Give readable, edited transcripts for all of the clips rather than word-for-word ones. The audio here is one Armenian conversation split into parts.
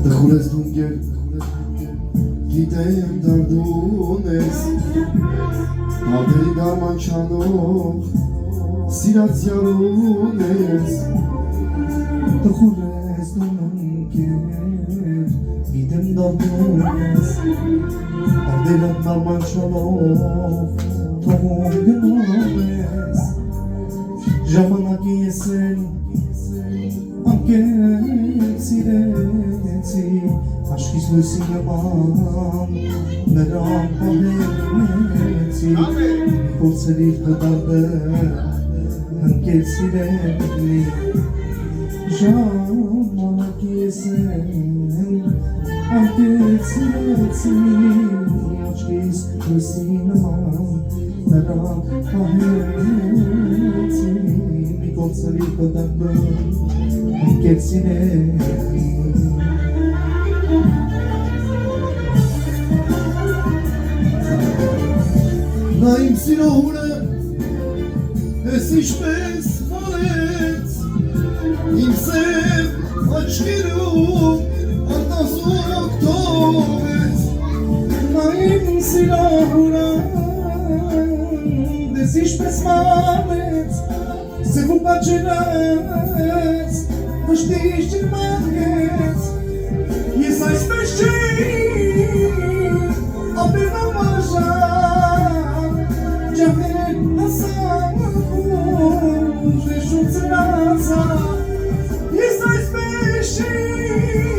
Դխուր ես դունգեր, գիտեմ դարդուն ես Հատերի դարման չանող, սիրած յարուն ես Դխուր ես դունգեր, գիտեմ դարդուն ես Հատերի դարման չանող, թողում գնում ես Ժամանակի ես են Անկետ սիրեցի Աշկիս լույսի նման Նրան պահեցի Փորձերիվ կդարբեր Անկետ սիրելի Ժամանակի ես են Անկետ սիրեցի Աշկիս լույսի նման Նրան պահեցի Փորձերիվ կդարբեր Անկետ սիրելի Նա իմ սիրո հուրը ես ինչպես մալեց Իմ սև աչքերում արտասոք թողեց Նա իմ սիրո հուրը ես ինչպես մալեց Սևում պատճերեց Մշտիշ ջրմանգեց Ես այսպես չէի ապերնամ վարժան Ջահեր հասան Ժեշում ծրացա Ես այսպես չէի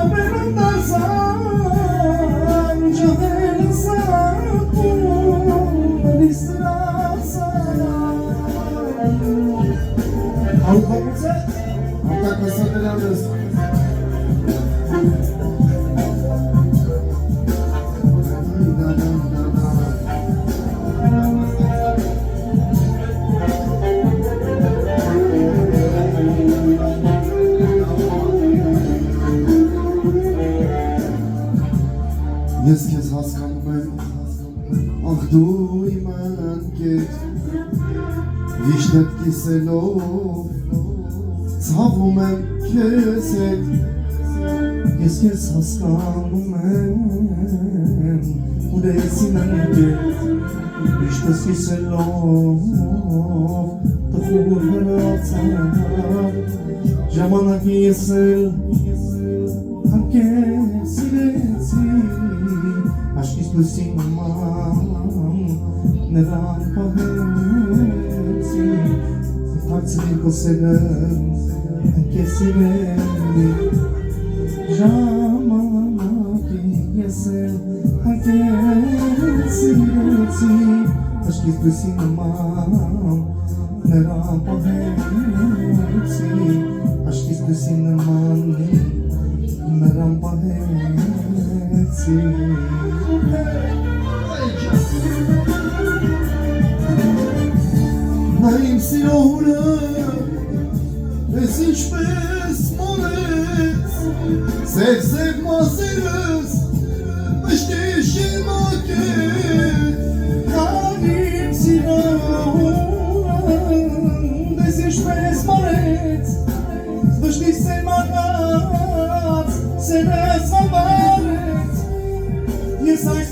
ապերնամ դարսան Ջահեր հասան Ես ծրացա Հալուխապուց է Հատակասատելանս Ես քեզ հասկանում եմ Ախ դու իմ անկետ Վիշտդ կիսելով Ցավում եմ քեզ հետ Ես քեզ հասկանում եմ Ուրես իմ անկետ Վիշտդ կիսելով Տխուր հրացավ Ժամանակի ես էլ Անկետ սիրեցի Աշկիս լույսի նման Նրան պահեցի Թաքցրի քո սերը Անկետ սիրելի Ժամանակի ես էլ Անկետ սիրեցի Աշկիս լույսի նման Նրան պահեցի Աշկիս լույսի նման Նրան պահեցի Նա իմ սիրո հուրը ես ինչպես մոլեց Սև մասերս մշտիշ ջրմակեց Նա իմ սիրո հուրը ես ինչպես մոլեց Մշտիշ ջրմակած Սերես ավարեց Ես այս